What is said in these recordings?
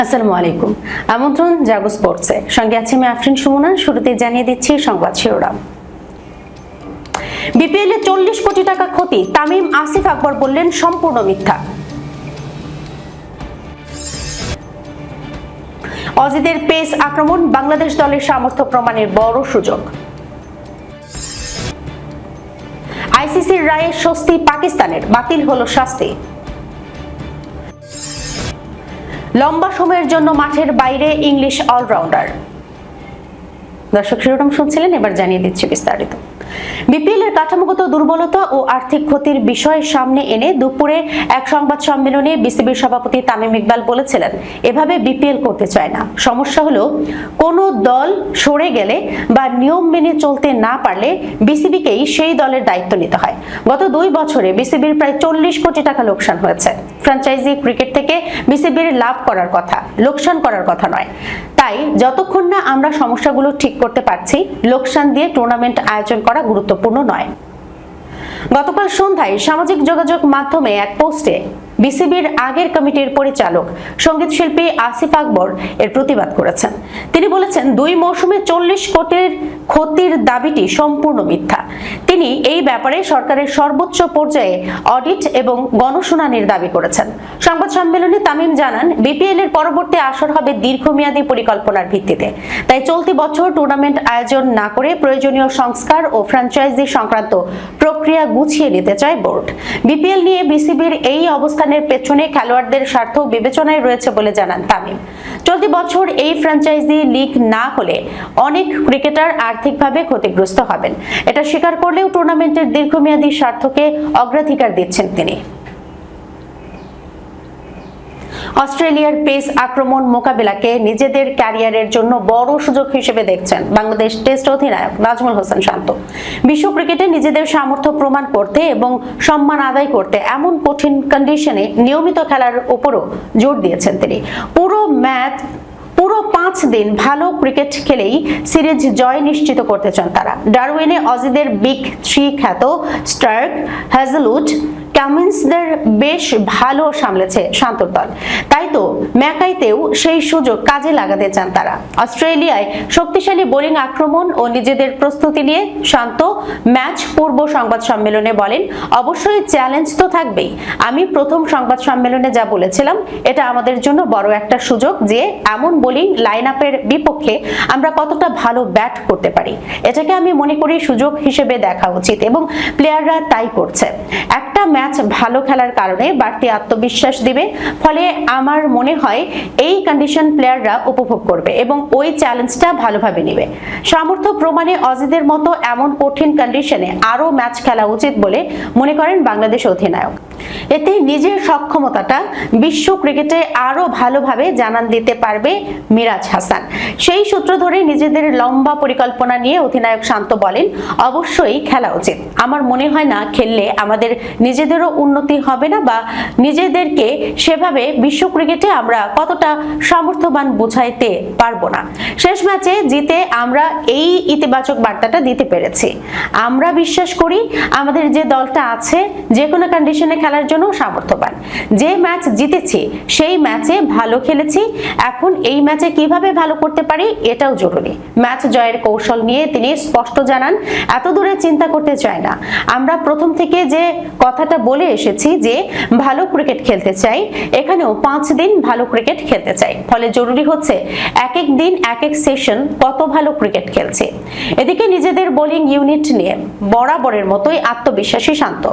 আসসালামু আলাইকুম। আমন্ত্রণ জাগো স্পোর্টসে, সঙ্গে আছি আমি আফরিন সুমনা। শুরুতে জানিয়ে দিচ্ছি সংবাদ শিরোনাম। বিপিএল এ 40 কোটি টাকা ক্ষতি, তামিম আসিফ আকবর বললেন সম্পূর্ণ মিথ্যা। অজিদের পেস আক্রমণ, বাংলাদেশ দলের সামর্থ্য প্রমাণের বড় সুযোগ। আইসিসির রায়ে স্বস্তি পাকিস্তানের, বাতিল হলো শাস্তি। লম্বা সময়ের জন্য মাঠের বাইরে ইংলিশ অলরাউন্ডার। দর্শক শিরোনাম শুনছিলেন, এবার জানিয়ে দিচ্ছি বিস্তারিত। বিপিএল এর কাঠামোগত দুর্বলতা ও আর্থিক ক্ষতির বিষয় সামনে এনে দুপুরে এক সংবাদ সম্মেলনে বিসিবির সভাপতি তামিম ইকবাল বলেছিলেন, এভাবে বিপিএল করতে চায় না। সমস্যা হলো কোনো দল সরে গেলে বা নিয়ম মেনে চলতে না পারলে বিসিবিকেই সেই দলের দায়িত্ব নিতে হয়। গত 2 বছরে বিসিবির প্রায় 40 কোটি টাকা লোকসান হয়েছে। ফ্র্যাঞ্চাইজি ক্রিকেট থেকে বিসিবির লাভ করার কথা, লোকসান করার কথা নয়। তাই যতক্ষণ না আমরা সমস্যাগুলো ঠিক করতে পারছি, লোকসান দিয়ে টুর্নামেন্ট আয়োজন করা গুরুত্বপূর্ণ নয়। গতকাল সন্ধ্যায় সামাজিক যোগাযোগ মাধ্যমে এক পোস্টে বিসিবির আগের কমিটির পরিচালক সঙ্গীত শিল্পী আসিফ আকবর এর প্রতিবাদ করেছেন। তিনি বলেছেন, 2 মৌসুমে 40 কোটির ক্ষতির দাবিটি সম্পূর্ণ মিথ্যা। তিনি এই ব্যাপারে সরকারের সর্বোচ্চ পর্যায়ে অডিট এবং গণশুনানির দাবি করেছেন। সংবাদ সম্মেলনে তামিম জানান, বিপিএল এর পরবর্তী আসর হবে দীর্ঘমেয়াদী পরিকল্পনার ভিত্তিতে। তাই চলতি বছর টুর্নামেন্ট আয়োজন না করে প্রয়োজনীয় সংস্কার ও ফ্র্যাঞ্চাইজি সংক্রান্ত প্রক্রিয়া গুছিয়ে নিতে চায় বোর্ড। বিপিএল নিয়ে বিসিবির এই অবস্থানের পেছনে খেলোয়াড়দের স্বার্থ বিবেচনায় রয়েছে বলে জানান তামিম। চলতি বছর এই ফ্র্যাঞ্চাইজি লিগ না হলে অনেক ক্রিকেটার আর্থিকভাবে ক্ষতিগ্রস্ত হবেন। এটা স্বীকার করলেও টুর্নামেন্টের দীর্ঘমেয়াদী স্বার্থকে অগ্রাধিকার দিচ্ছেন তিনি। অস্ট্রেলিয়ার পেস আক্রমণ মোকাবিলাকে নিজেদের ক্যারিয়ারের জন্য বড় সুযোগ হিসেবে দেখছেন বাংলাদেশ টেস্ট অধিনায়ক নাজমুল হোসেন শান্ত। বিশ্ব ক্রিকেটে নিজেদের সামর্থ্য প্রমাণ করতে এবং সম্মান আদায় করতে এমন কঠিন কন্ডিশনে নিয়মিত খেলার উপরও জোর দিয়েছেন তিনি। পুরো 5 দিন ভালো ক্রিকেট খেলেই সিরিজ জয় নিশ্চিত করতে চান তারা। ডারউইনে অজিদের বিগ 3 খ্যাত স্টার্ক, হ্যাজেলউড, কামিন্সদের বেশ ভালো সামলেছে শান্তর দল। তাই তো ম্যাকাইতেও সেই সুযোগ কাজে লাগাতে চান তারা। অস্ট্রেলিয়ায় শক্তিশালী বোলিং আক্রমণ ও নিজেদের প্রস্তুতি নিয়ে শান্ত ম্যাচ পূর্ব সংবাদ সম্মেলনে বলেন, অবশ্যই চ্যালেঞ্জ তো থাকবেই। আমি প্রথম সংবাদ সম্মেলনে যা বলেছিলাম, এটা আমাদের জন্য বড় একটা সুযোগ যে এমন বোলিং লাইন আপের বিপক্ষে আমরা কতটা ভালো ব্যাট করতে পারি। এটাকে আমি মনে করি সুযোগ হিসেবে দেখা উচিত এবং প্লেয়াররা তাই করছে। একটা ম্যাচ ভালো খেলার কারণে বাড়তি আত্মবিশ্বাস দিবে। ফলে আমার মনে হয় এই কন্ডিশন প্লেয়াররা উপভোগ করবে এবং ওই চ্যালেঞ্জটা ভালোভাবে নেবে। সামর্থ্য প্রমাণে অজিদের মতো এমন কঠিন কন্ডিশনে আরো ম্যাচ খেলা উচিত বলে মনে করেন বাংলাদেশ অধিনায়ক। এতে নিজের সক্ষমতাটা বিশ্ব ক্রিকেটে আরো ভালোভাবে জানান দিতে পারবে মিরাজ হাসান। সেই সূত্র ধরে নিজেদের লম্বা পরিকল্পনা নিয়ে অধিনায়ক শান্ত বলেন, অবশ্যই খেলা উচিত। আমার মনে হয় না খেললে আমাদের নিজেদেরও উন্নতি হবে না বা নিজেদেরকে সেভাবে বিশ্ব ক্রিকেটে আমরা কতটা সামর্থ্যবান বোঝাইতে পারবো না। শেষ ম্যাচে জিতে আমরা এই ইতিবাচক বার্তাটা দিতে পেরেছি। আমরা বিশ্বাস করি আমাদের যে দলটা আছে যে কোনো কন্ডিশনে খেলার জন্য সামর্থ্যবান। যে ম্যাচ জিতেছি সেই ম্যাচে ভালো খেলেছি। এখন এই ম্যাচে কিভাবে ভালো করতে পারি এটাও জরুরি। ম্যাচ জয়ের কৌশল নিয়ে তিনি স্পষ্ট জানান, এত দূরে চিন্তা করতে চায় না। আমরা প্রথম থেকে যে কথাটা বলে এসেছি যে ভালো ক্রিকেট খেলতে চাই, এখানেও 5 দিন ভালো ক্রিকেট খেলতে চাই। ফলে জরুরি হচ্ছে এক এক দিন এক এক সেশন কত ভালো ক্রিকেট খেলছে। এদিকে নিজেদের বোলিং ইউনিট নিয়ে বরাবরের মতোই আত্মবিশ্বাসী শান্ত।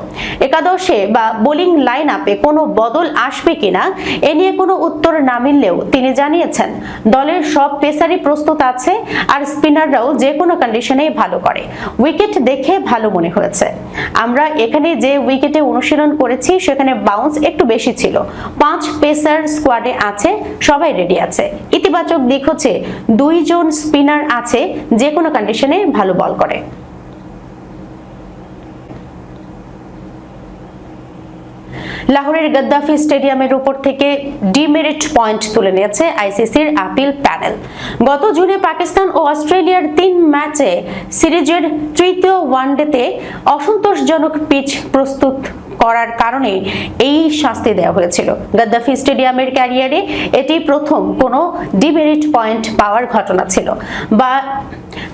একাদশে বা বোলিং লাইন আপে কোনো বদল আসবে কিনা এ নিয়ে কোনো উত্তর না মিললেও তিনি জানিয়েছেন, দলের সব পেসারই প্রস্তুত আছে আর স্পিনাররাও যে কোনো কন্ডিশনেই ভালো করে। উইকেট দেখে ভালো মনে হয়েছে। আমরা এখানে যে উইকেটে অনুশীলন করেছি সেখানে বাউন্স একটু বেশি ছিল। 5 পেসার স্কোয়াডে আছে, সবাই রেডি আছে। ইতিবাচক দিক হচ্ছে 2 জন স্পিনার আছে যে কোনো কন্ডিশনে ভালো বল করে। লাহোরের গদ্দাফি স্টেডিয়ামের উপর থেকে ডিমেরিট পয়েন্ট তুলে নিয়েছে আইসিসির আপিল প্যানেল। গত জুনে পাকিস্তান ও অস্ট্রেলিয়ার 3 ম্যাচে সিরিজের তৃতীয় ওয়ানডেতে অসন্তোষজনক পিচ প্রস্তুত করার কারণে এই শাস্তি দেওয়া হয়েছিল। গাদ্দাফি স্টেডিয়ামের ক্যারিয়ারে এটি প্রথম কোনো ডিমেরিট পয়েন্ট পাওয়ার ঘটনা ছিল।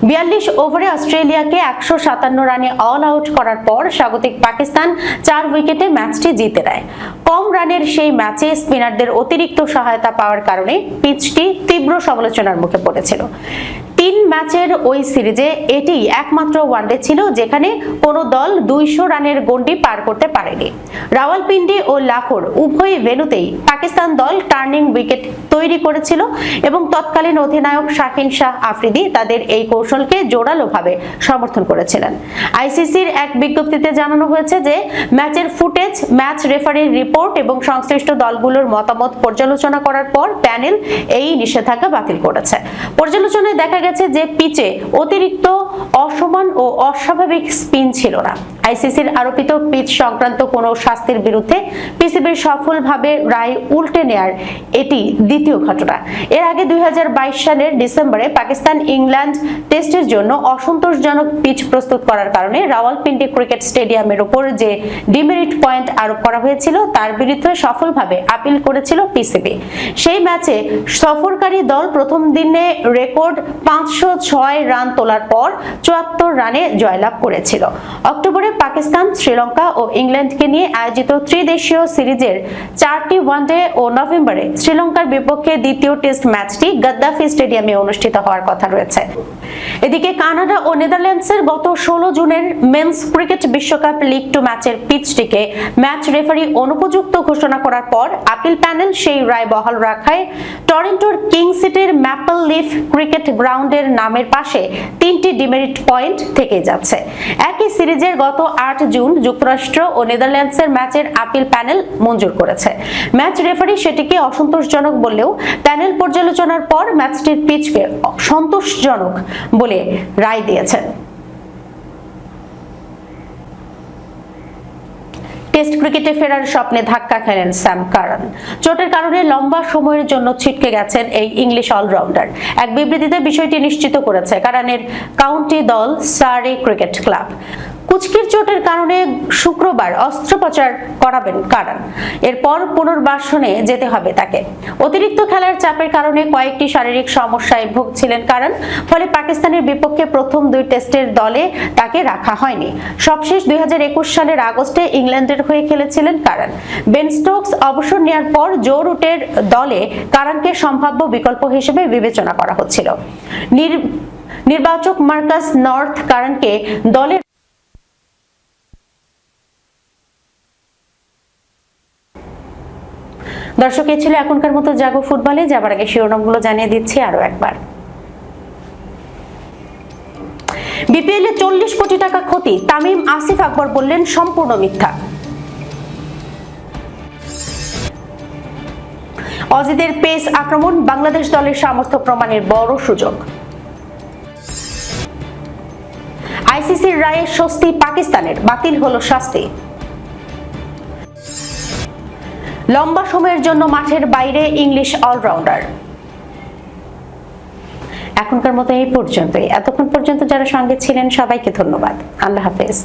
42 ওভারে অস্ট্রেলিয়াকে 157 রানে অল আউট করার পর স্বাগতিক পাকিস্তান 4 উইকেটে ম্যাচটি জিতে নেয়। কম রানের সেই ম্যাচে স্পিনারদের অতিরিক্ত সহায়তা পাওয়ার কারণে পিচটি তীব্র সমালোচনার মুখে পড়েছিল। 3 ম্যাচের ওই সিরিজে এটি একমাত্র ওয়ানডে ছিল যেখানে কোনো দল 200 রানের গন্ডি পার করতে পারেনি। রাওয়ালপিন্ডি ও লাহোর উভয় ভেন্যুতেই পাকিস্তান দল টার্নিং উইকেট তৈরি করেছিল এবং তৎকালীন অধিনায়ক শাহিন শাহ আফ্রিদি তাদের এই কৌশলকে জোরালোভাবে সমর্থন করেছিলেন। আইসিসির এক বিজ্ঞপ্তিতে জানানো হয়েছে যে ম্যাচের ফুটেজ, ম্যাচ রেফারির রিপোর্ট এবং সংশ্লিষ্ট দলগুলোর মতামত পর্যালোচনা করার পর প্যানেল এই নিষেধাজ্ঞা বাতিল করেছে। পর্যালোচনায় দেখা গেছে যে পিচে অতিরিক্ত অসমান ও অস্বাভাবিক স্পিন ছিল না। আইসিসির আরোপিত পিচ সংক্রান্ত কোনো শাস্তির বিরুদ্ধে পিসিবির সফলভাবে রায় উল্টে নেয়ার এটি দ্বিতীয় ঘটনা। এর আগে 2022 সালের ডিসেম্বরে পাকিস্তান ইংল্যান্ড টেস্টের জন্য অসন্তোষজনক পিচ প্রস্তুত করার কারণে রাওয়ালপিন্ডি ক্রিকেট স্টেডিয়ামের উপর যে ডিমেরিট পয়েন্ট আরোপ করা হয়েছিল তার বিরুদ্ধে সফলভাবে আপিল করেছিল পিসিবি। সেই ম্যাচে সফরকারী দল প্রথম দিনে রেকর্ড 506 রান তোলার পর 74 রানে জয়লাভ করেছিল। অক্টোবরে পাকিস্তান, শ্রীলঙ্কা ও ইংল্যান্ডকে নিয়ে আয়োজিত ত্রিদেশীয় সিরিজের 4টি ওয়ানডে ও নভেম্বরে শ্রীলঙ্কার বিপক্ষে দ্বিতীয় টেস্ট ম্যাচটি গাদ্দাফি স্টেডিয়ামে অনুষ্ঠিত হওয়ার কথা রয়েছে। এদিকে কানাডা ও নেদারল্যান্ডসের গত 16 জুনের মেন্স ক্রিকেট বিশ্বকাপ লিগ 2 ম্যাচের পিচটিকে ম্যাচ রেফারি অনুপযুক্ত ঘোষণা করার পর আপিল প্যানেল সেই রায় বহাল রাখায় টরন্টোর কিং সিটির ম্যাপল লিফ ক্রিকেট গ্রাউন্ডের নামের পাশে 3টি ডিমেরিট পয়েন্ট থেকে যাচ্ছে। একই সিরিজের গত 8 জুন যুক্তরাষ্ট্র ও নেদারল্যান্ডসের ম্যাচের আপিল প্যানেল মঞ্জুর করেছে। ম্যাচ রেফারি সেটিকে অসন্তোষজনক বললেও প্যানেল পর্যালোচনার পর ম্যাচটির পিচকে সন্তোষজনক বলে রায় দিয়েছেন। টেস্ট ক্রিকেটে ফেরার স্বপ্নে ধাক্কা খেলেন স্যাম কারান। চোটের কারণে লম্বা সময়ের জন্য ছিটকে গেছেন এই ইংলিশ অলরাউন্ডার। এক বিবৃতিতে বিষয়টি নিশ্চিত করেছে কারানের কাউন্টি দল সারে ক্রিকেট ক্লাব। কুচকির চোটের কারণে শুক্রবার অস্ত্রোপচার করাবেন কারান। এরপর পুনর্বাসনে যেতে হবে তাকে। অতিরিক্ত খেলার চাপের কারণে কয়েকটি শারীরিক সমস্যায় ভুগছিলেন কারান, ফলে পাকিস্তানের বিপক্ষে প্রথম 2 টেস্টের দলে তাকে রাখা হয়নি। সবশেষ 2021 সালের আগস্টে ইংল্যান্ডের হয়ে খেলেছিলেন কারান। বেন স্টোকস অবসর নেওয়ার পর জো রুটের দলে কারানকে সম্ভাব্য বিকল্প হিসেবে বিবেচনা করা হচ্ছিল। নির্বাচক মার্কাস নর্থ কারানকে দলের দর্শক, এই ছিল এখনকার মতো জাগো ফুটবলে। যাবার আগে শিরোনামগুলো জানিয়ে দিচ্ছি আরো একবার। বিপিএল এ 40 কোটি টাকা ক্ষতি, তামিম আসিফ আকবর বললেন সম্পূর্ণ মিথ্যা। অজিদের পেস আক্রমণ বাংলাদেশ দলের সামর্থ্য প্রমাণের বড় সুযোগ। আইসিসির রায়ে স্বস্তি পাকিস্তানের, বাতিল হলো শাস্তি। লম্বা সময়ের জন্য মাঠের বাইরে ইংলিশ অলরাউন্ডার। এখনকার মতো এই পর্যন্তই। এতক্ষণ পর্যন্ত যারা সঙ্গে ছিলেন সবাইকে ধন্যবাদ। আল্লাহ হাফেজ।